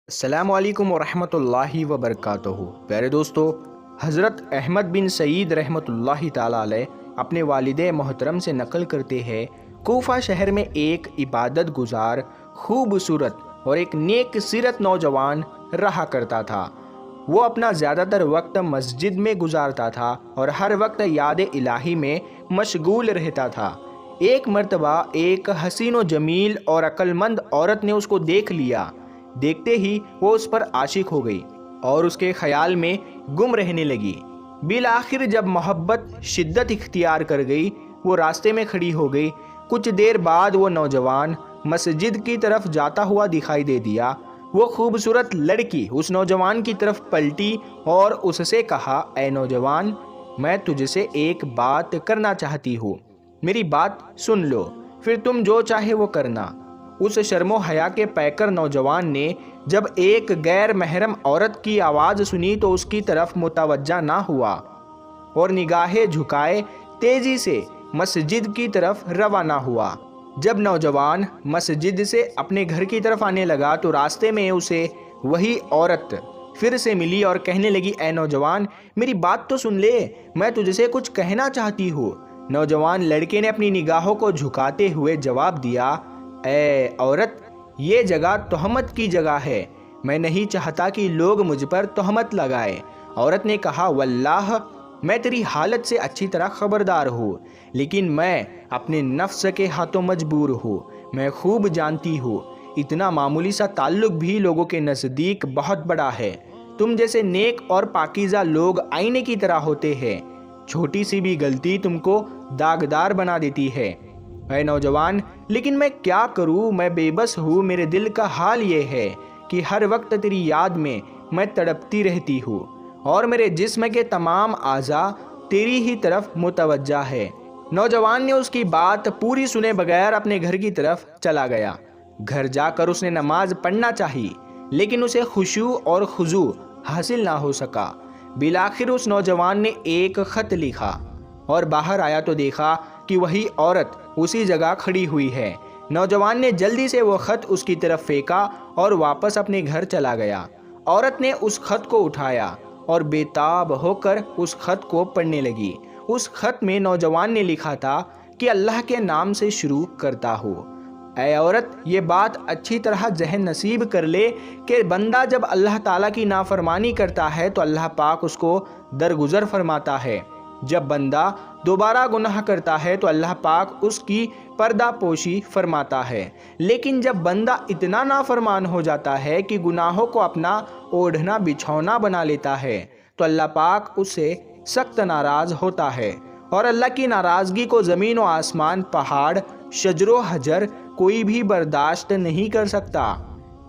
السلام علیکم ورحمۃ اللہ وبرکاتہ۔ پیارے دوستو، حضرت احمد بن سعید رحمۃ اللہ تعالیٰ علیہ اپنے والد محترم سے نقل کرتے ہیں، کوفہ شہر میں ایک عبادت گزار، خوبصورت اور ایک نیک سیرت نوجوان رہا کرتا تھا۔ وہ اپنا زیادہ تر وقت مسجد میں گزارتا تھا اور ہر وقت یاد الہی میں مشغول رہتا تھا۔ ایک مرتبہ ایک حسین و جمیل اور عقل مند عورت نے اس کو دیکھ لیا۔ دیکھتے ہی وہ اس پر عاشق ہو گئی اور اس کے خیال میں گم رہنے لگی۔ بالآخر جب محبت شدت اختیار کر گئی، وہ راستے میں کھڑی ہو گئی۔ کچھ دیر بعد وہ نوجوان مسجد کی طرف جاتا ہوا دکھائی دے دیا۔ وہ خوبصورت لڑکی اس نوجوان کی طرف پلٹی اور اس سے کہا، اے نوجوان، میں تجھ سے ایک بات کرنا چاہتی ہوں، میری بات سن لو، پھر تم جو چاہے وہ کرنا۔ اس شرم و حیا کے پیکر نوجوان نے جب ایک غیر محرم عورت کی آواز سنی تو اس کی طرف متوجہ نہ ہوا اور نگاہیں جھکائے تیزی سے مسجد کی طرف روانہ ہوا۔ جب نوجوان مسجد سے اپنے گھر کی طرف آنے لگا تو راستے میں اسے وہی عورت پھر سے ملی اور کہنے لگی، اے نوجوان، میری بات تو سن لے، میں تجھ سے کچھ کہنا چاہتی ہوں۔ نوجوان لڑکے نے اپنی نگاہوں کو جھکاتے ہوئے جواب دیا، اے عورت، یہ جگہ تہمت کی جگہ ہے، میں نہیں چاہتا کہ لوگ مجھ پر تہمت لگائے۔ عورت نے کہا، واللہ میں تیری حالت سے اچھی طرح خبردار ہوں، لیکن میں اپنے نفس کے ہاتھوں مجبور ہوں۔ میں خوب جانتی ہوں اتنا معمولی سا تعلق بھی لوگوں کے نزدیک بہت بڑا ہے۔ تم جیسے نیک اور پاکیزہ لوگ آئینے کی طرح ہوتے ہیں، چھوٹی سی بھی غلطی تم کو داغدار بنا دیتی ہے۔ اے نوجوان، لیکن میں کیا کروں، میں بے بس ہوں۔ میرے دل کا حال یہ ہے کہ ہر وقت تیری یاد میں تڑپتی رہتی ہوں اور میرے جسم کے تمام اعضاء تیری ہی طرف متوجہ ہے۔ نوجوان نے اس کی بات پوری سنے بغیر اپنے گھر کی طرف چلا گیا۔ گھر جا کر اس نے نماز پڑھنا چاہی، لیکن اسے خشوع اور خضوع حاصل نہ ہو سکا۔ بالآخر اس نوجوان نے ایک خط لکھا اور باہر آیا تو دیکھا کہ وہی عورت اسی جگہ کھڑی ہوئی ہے۔ نوجوان نے جلدی سے وہ خط اس کی طرف پھینکا اور واپس اپنے گھر چلا گیا۔ عورت نے اس خط کو اٹھایا اور بے تاب ہو کر اس خط کو پڑھنے لگی۔ اس خط میں نوجوان نے لکھا تھا کہ اللہ کے نام سے شروع کرتا ہوں۔ اے عورت، یہ بات اچھی طرح ذہن نصیب کر لے کہ بندہ جب اللہ تعالیٰ کی نافرمانی کرتا ہے تو اللہ پاک اس کو درگزر فرماتا ہے۔ جب بندہ دوبارہ گناہ کرتا ہے تو اللہ پاک اس کی پردہ پوشی فرماتا ہے، لیکن جب بندہ اتنا نافرمان ہو جاتا ہے کہ گناہوں کو اپنا اوڑھنا بچھونا بنا لیتا ہے تو اللہ پاک اس سے سخت ناراض ہوتا ہے، اور اللہ کی ناراضگی کو زمین و آسمان، پہاڑ، شجر و حجر کوئی بھی برداشت نہیں کر سکتا۔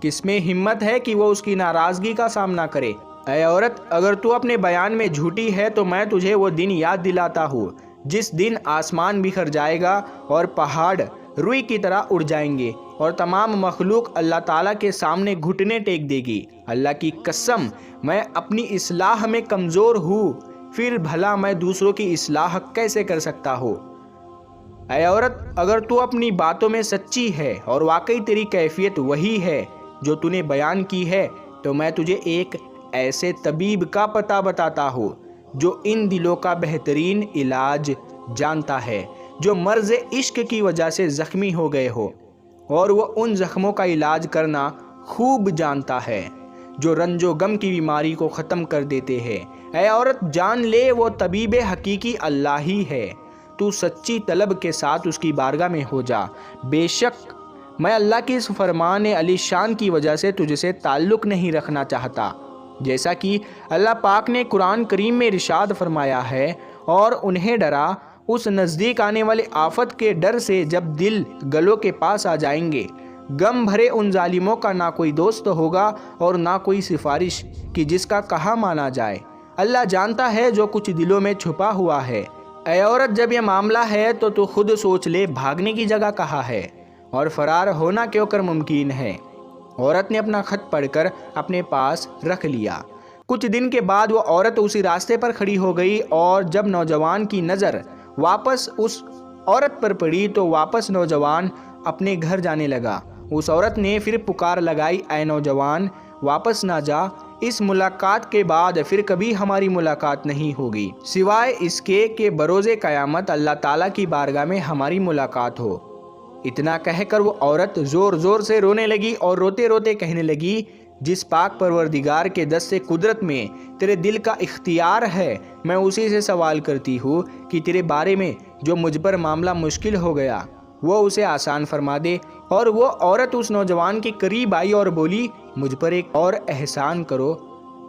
کس میں ہمت ہے کہ وہ اس کی ناراضگی کا سامنا کرے؟ اے عورت، اگر تو اپنے بیان میں جھوٹی ہے تو میں تجھے وہ دن یاد دلاتا ہوں جس دن آسمان بکھر جائے گا اور پہاڑ روئی کی طرح اڑ جائیں گے اور تمام مخلوق اللہ تعالیٰ کے سامنے گھٹنے ٹیک دے گی۔ اللہ کی قسم، میں اپنی اصلاح میں کمزور ہوں، پھر بھلا میں دوسروں کی اصلاح کیسے کر سکتا ہوں؟ اے عورت، اگر تو اپنی باتوں میں سچی ہے اور واقعی تیری کیفیت وہی ہے جو تو نے بیان کی ہے تو میں تجھے ایک ایسے طبیب کا پتہ بتاتا ہوں جو ان دلوں کا بہترین علاج جانتا ہے، جو مرض عشق کی وجہ سے زخمی ہو گئے ہو اور وہ ان زخموں کا علاج کرنا خوب جانتا ہے، جو رنج و غم کی بیماری کو ختم کر دیتے ہیں۔ اے عورت، جان لے وہ طبیب حقیقی اللہ ہی ہے۔ تو سچی طلب کے ساتھ اس کی بارگاہ میں ہو جا۔ بے شک میں اللہ کی اس فرمان علی شان کی وجہ سے تجھ سے تعلق نہیں رکھنا چاہتا، جیسا کہ اللہ پاک نے قرآن کریم میں ارشاد فرمایا ہے، اور انہیں ڈرا اس نزدیک آنے والے آفت کے ڈر سے جب دل گلوں کے پاس آ جائیں گے۔ غم بھرے ان ظالموں کا نہ کوئی دوست ہوگا اور نہ کوئی سفارش کہ جس کا کہا مانا جائے۔ اللہ جانتا ہے جو کچھ دلوں میں چھپا ہوا ہے۔ اے عورت، جب یہ معاملہ ہے تو خود سوچ لے، بھاگنے کی جگہ کہاں ہے اور فرار ہونا کیوں کر ممکن ہے؟ عورت نے اپنا خط پڑھ کر اپنے پاس رکھ لیا۔ کچھ دن کے بعد وہ عورت اسی راستے پر کھڑی ہو گئی، اور جب نوجوان کی نظر واپس اس عورت پر پڑی تو واپس نوجوان اپنے گھر جانے لگا۔ اس عورت نے پھر پکار لگائی، اے نوجوان، واپس نہ جا، اس ملاقات کے بعد پھر کبھی ہماری ملاقات نہیں ہوگی سوائے اس کے کہ بروز قیامت اللہ تعالیٰ کی بارگاہ میں ہماری ملاقات ہو۔ اتنا کہہ کر وہ عورت زور زور سے رونے لگی اور روتے روتے کہنے لگی، جس پاک پروردگار کے دست قدرت میں تیرے دل کا اختیار ہے، میں اسی سے سوال کرتی ہوں کہ تیرے بارے میں جو مجھ پر معاملہ مشکل ہو گیا وہ اسے آسان فرما دے۔ اور وہ عورت اس نوجوان کے قریب آئی اور بولی، مجھ پر ایک اور احسان کرو،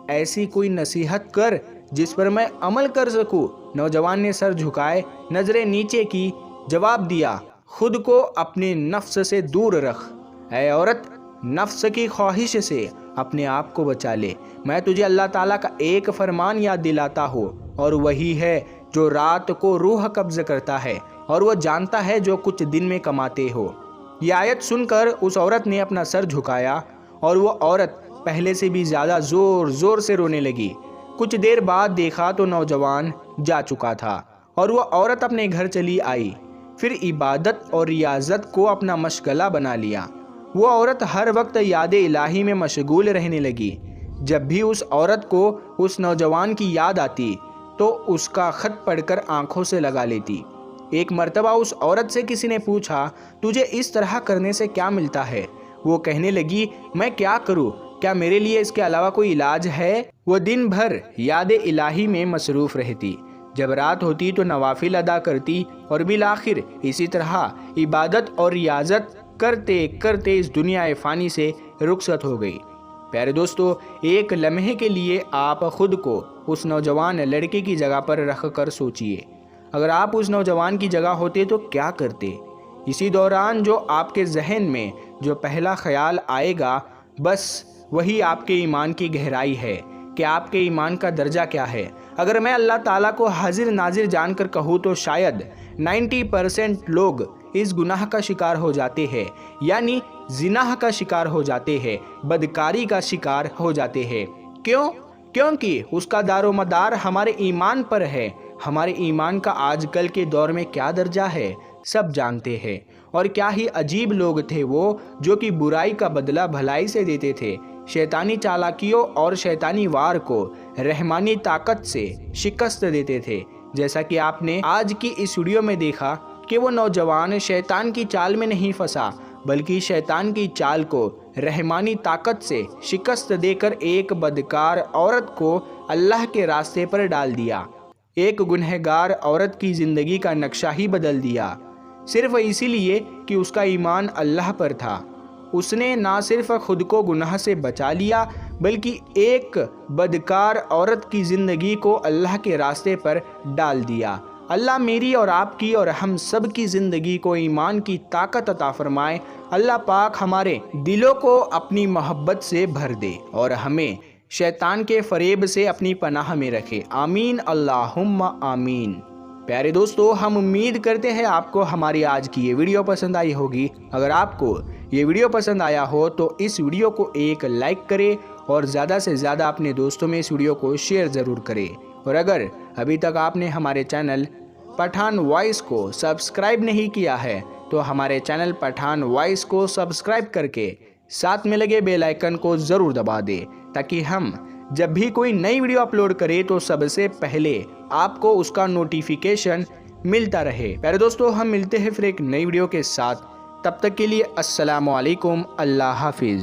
ایسی کوئی نصیحت کر جس پر میں عمل کر سکوں۔ نوجوان نے سر جھکائے، نظریں نیچے کی، جواب دیا، خود کو اپنے نفس سے دور رکھ۔ اے عورت، نفس کی خواہش سے اپنے آپ کو بچا لے۔ میں تجھے اللہ تعالیٰ کا ایک فرمان یاد دلاتا ہوں، اور وہی ہے جو رات کو روح قبض کرتا ہے اور وہ جانتا ہے جو کچھ دن میں کماتے ہو۔ یہ آیت سن کر اس عورت نے اپنا سر جھکایا اور وہ عورت پہلے سے بھی زیادہ زور زور سے رونے لگی۔ کچھ دیر بعد دیکھا تو نوجوان جا چکا تھا اور وہ عورت اپنے گھر چلی آئی۔ پھر عبادت اور ریاضت کو اپنا مشغلہ بنا لیا۔ وہ عورت ہر وقت یاد الہی میں مشغول رہنے لگی۔ جب بھی اس عورت کو اس نوجوان کی یاد آتی تو اس کا خط پڑھ کر آنکھوں سے لگا لیتی۔ ایک مرتبہ اس عورت سے کسی نے پوچھا، تجھے اس طرح کرنے سے کیا ملتا ہے؟ وہ کہنے لگی، میں کیا کروں؟ کیا میرے لیے اس کے علاوہ کوئی علاج ہے؟ وہ دن بھر یاد الہی میں مصروف رہتی۔ جب رات ہوتی تو نوافل ادا کرتی اور بالآخر اسی طرح عبادت اور ریاضت کرتے کرتے اس دنیا فانی سے رخصت ہو گئی۔ پیارے دوستو، ایک لمحے کے لیے آپ خود کو اس نوجوان لڑکے کی جگہ پر رکھ کر سوچئے، اگر آپ اس نوجوان کی جگہ ہوتے تو کیا کرتے؟ اسی دوران جو آپ کے ذہن میں جو پہلا خیال آئے گا، بس وہی آپ کے ایمان کی گہرائی ہے کہ آپ کے ایمان کا درجہ کیا ہے۔ اگر میں اللہ تعالیٰ کو حاضر ناظر جان کر کہوں تو شاید 90% لوگ اس گناہ کا شکار ہو جاتے ہیں، یعنی زنا کا شکار ہو جاتے ہیں، بدکاری کا شکار ہو جاتے ہیں۔ کیوں؟ کیونکہ اس کا دار و مدار ہمارے ایمان پر ہے۔ ہمارے ایمان کا آج کل کے دور میں کیا درجہ ہے سب جانتے ہیں، اور کیا ہی عجیب لوگ تھے وہ جو کہ برائی کا بدلہ بھلائی سے دیتے تھے، شیطانی چالاکیوں اور شیطانی وار کو رحمانی طاقت سے شکست دیتے تھے۔ جیسا کہ آپ نے آج کی اس ویڈیو میں دیکھا کہ وہ نوجوان شیطان کی چال میں نہیں پھنسا، بلکہ شیطان کی چال کو رحمانی طاقت سے شکست دے کر ایک بدکار عورت کو اللہ کے راستے پر ڈال دیا۔ ایک گنہگار عورت کی زندگی کا نقشہ ہی بدل دیا، صرف اسی لیے کہ اس کا ایمان اللہ پر تھا۔ اس نے نہ صرف خود کو گناہ سے بچا لیا، بلکہ ایک بدکار عورت کی زندگی کو اللہ کے راستے پر ڈال دیا۔ اللہ میری اور آپ کی اور ہم سب کی زندگی کو ایمان کی طاقت عطا فرمائے۔ اللہ پاک ہمارے دلوں کو اپنی محبت سے بھر دے اور ہمیں شیطان کے فریب سے اپنی پناہ میں رکھے، آمین اللہم آمین۔ پیارے دوستو، ہم امید کرتے ہیں آپ کو ہماری آج کی یہ ویڈیو پسند آئی ہوگی۔ اگر آپ کو یہ ویڈیو پسند آیا ہو تو اس ویڈیو کو ایک لائک کرے اور زیادہ سے زیادہ اپنے دوستوں میں اس ویڈیو کو شیئر ضرور کرے۔ اور اگر ابھی تک آپ نے ہمارے چینل پٹھان وائس کو سبسکرائب نہیں کیا ہے تو ہمارے چینل پٹھان وائس کو سبسکرائب کر کے ساتھ میں لگے بیل آئیکن کو ضرور دبا دے، تاکہ ہم جب بھی کوئی نئی ویڈیو اپلوڈ کرے تو سب سے پہلے آپ کو اس کا نوٹیفیکیشن ملتا رہے۔ پیارے دوستو، ہم ملتے ہیں پھر ایک نئی ویڈیو کے ساتھ، تب تک کے لیے السلام علیکم، اللہ حافظ۔